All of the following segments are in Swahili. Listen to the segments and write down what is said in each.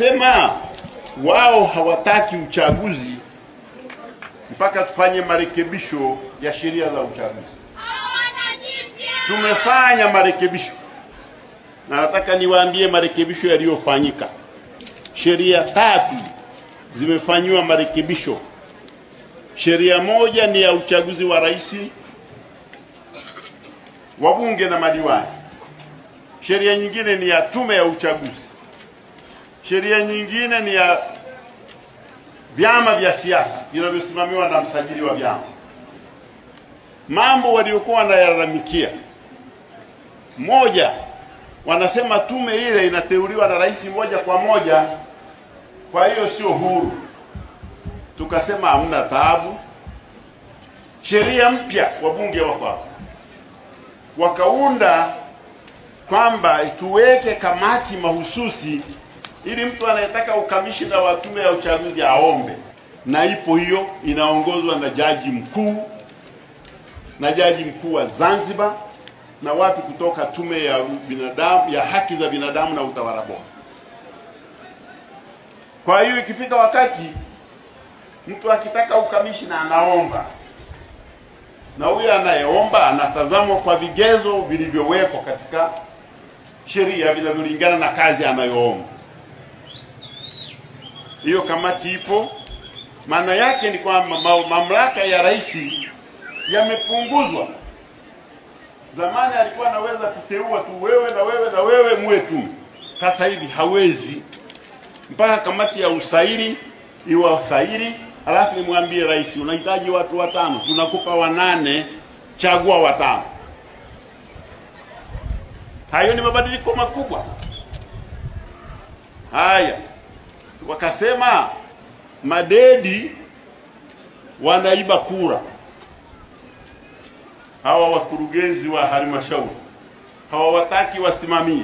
Sema wao hawataki uchaguzi mpaka tufanye marekebisho ya sheria za uchaguzi. Tumefanya marekebisho na nataka niwaambie marekebisho yaliyofanyika. Sheria 3 zimefanywa marekebisho. Sheria moja ni ya uchaguzi wa rais, wabunge na madiwani. Sheria nyingine ni ya tume ya uchaguzi. Sheria nyingine ni ya vyama vya siasa vinavyosimamiwa na msajili wa vyama. Mambo waliokuwa wanayalalamikia: moja, wanasema tume ile inateuliwa na rais moja kwa moja, kwa hiyo sio huru. Tukasema hamna taabu. Sheria mpya wabunge wako wakaunda kwamba tuweke kamati mahususi ili mtu anayetaka ukamishina wa tume ya uchaguzi aombe, na ipo hiyo, inaongozwa na jaji mkuu na jaji mkuu wa Zanzibar na watu kutoka tume ya binadamu ya haki za binadamu na utawala bora. Kwa hiyo ikifika wakati mtu akitaka ukamishina anaomba, na huyo anayeomba anatazamwa kwa vigezo vilivyowekwa katika sheria vinavyolingana na kazi anayoomba. Hiyo kamati ipo. Maana yake ni kwamba mamlaka ya rais yamepunguzwa. Zamani alikuwa anaweza kuteua tu wewe na wewe na wewe muwe tu. Sasa hivi hawezi, mpaka kamati ya usaili iwasaili, alafu nimwambie rais unahitaji watu 5, tunakupa 8, chagua 5. Hayo ni mabadiliko makubwa. Haya, wakasema madedi wanaiba kura. Hawa wakurugenzi wa halmashauri hawawataki wasimamie.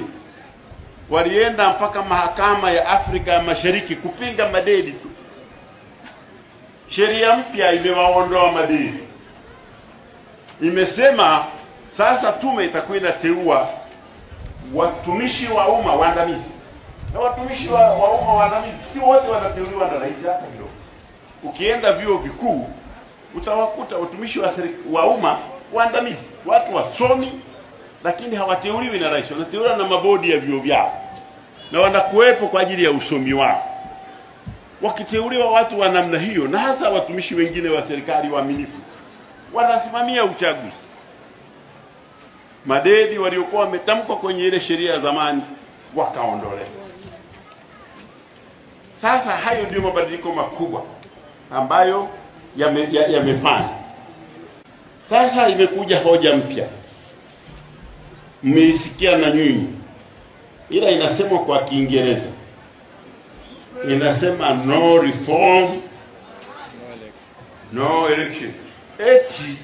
Walienda mpaka mahakama ya Afrika ya Mashariki kupinga madedi tu. Sheria mpya imewaondoa madedi. Imesema sasa tume itakuwa inateua watumishi wa umma waandamizi. Na watumishi wa umma waandamizi si wote wanateuliwa na rais hapa hilo. Ukienda vyuo vikuu utawakuta watumishi wa umma waandamizi, watu wasomi, lakini hawateuliwi na rais, wanateuliwa na mabodi ya vyuo vyao. Na wanakuwepo kwa ajili ya usomi wao. Wakiteuliwa watu wa namna hiyo, na hasa watumishi wengine wa serikali waaminifu, wanasimamia uchaguzi. Madedi waliokuwa wametamkwa kwenye ile sheria ya zamani wakaondolewa. Sasa hayo ndio mabadiliko makubwa ambayo yamefanya. Sasa imekuja hoja mpya, mmeisikia na nyinyi, ila inasemwa kwa Kiingereza. Inasema no reform, no election. Eti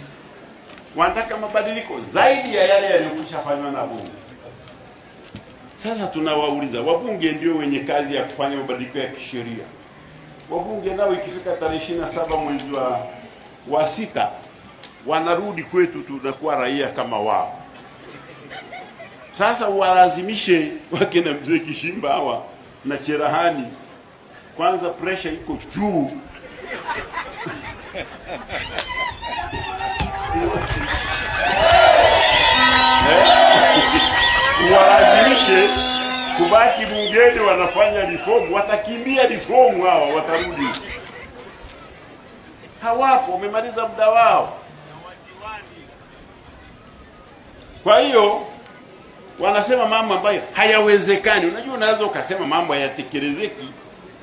wanataka mabadiliko zaidi ya yale yaliyokushafanywa na bunge. Sasa tunawauliza, wabunge ndio wenye kazi ya kufanya mabadiliko ya kisheria. Wabunge nao ikifika tarehe 27 mwezi wa 6 wanarudi kwetu, tunakuwa raia kama wao. Sasa walazimishe wake na mzee Kishimba hawa na Cherahani, kwanza pressure iko juu. Walazimishe kubaki bungeni wanafanya reform, watakimbia reform hawa, watarudi. Hawapo, wamemaliza muda wao. Kwa hiyo wanasema mambo ambayo hayawezekani. Unajua, unaweza ukasema mambo hayatekelezeki,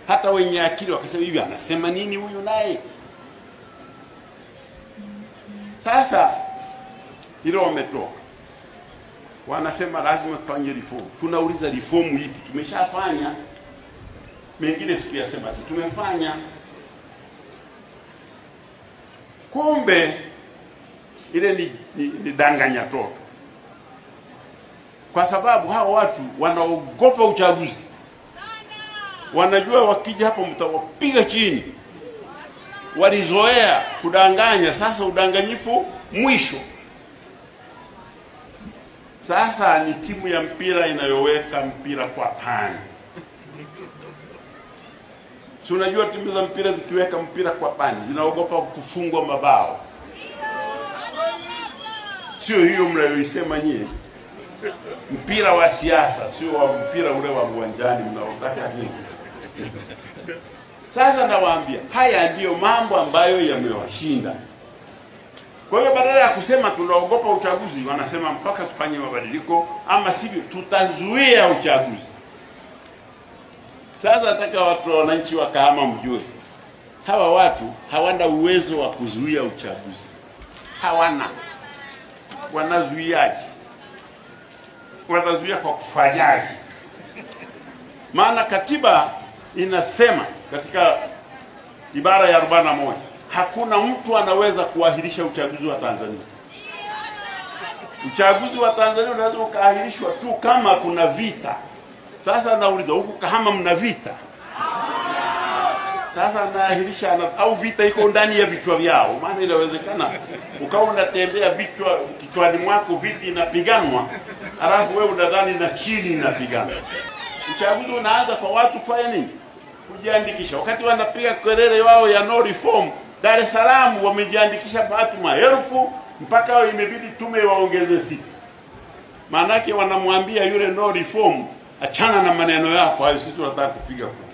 hata wenye akili wakasema hivi, anasema nini huyu naye? Sasa hilo wametoka, wanasema lazima tufanye reform. Tunauliza reform ipi? Tumeshafanya mengine, sikuyasema tumefanya. Kumbe ile ni danganya toto, kwa sababu hao watu wanaogopa uchaguzi. Wanajua wakija hapo mtawapiga chini. Walizoea kudanganya, sasa udanganyifu mwisho. Sasa ni timu ya mpira inayoweka mpira kwa pani. Si unajua timu za mpira zikiweka mpira kwa pani zinaogopa kufungwa mabao. Sio hiyo mnayoisema nyie. Mpira wa siasa, sio wa mpira ule wa uwanjani mnaotaka nini. Sasa nawaambia, haya ndiyo mambo ambayo yamewashinda. Kwa hiyo badala ya kusema tunaogopa uchaguzi, wanasema mpaka tufanye mabadiliko, ama sivyo tutazuia uchaguzi. Sasa nataka watu wananchi wa Kahama mjue, hawa watu hawana uwezo wa kuzuia uchaguzi. Hawana. Wanazuiaje? Watazuia kwa kufanyaje? Maana katiba inasema katika ibara ya 41 hakuna mtu anaweza kuahirisha uchaguzi wa Tanzania. Uchaguzi wa Tanzania unaweza kuahirishwa tu kama kuna vita. Sasa nauliza, huku Kahama mna vita? Sasa naahirisha au vita iko ndani ya vichwa vyao? Maana inawezekana ukawa unatembea vichwa kichwani mwako viti inapiganwa, alafu wewe unadhani na chini inapigana. Uchaguzi unaanza kwa watu kufanya nini? Kujiandikisha. Wakati wanapiga kelele wao ya no reform, Dar es Salaam wamejiandikisha watu maelfu, mpaka imebidi tume waongeze siku. Maana yake wanamwambia yule no reform, achana na maneno yako hayo, sisi tunataka kupiga kura.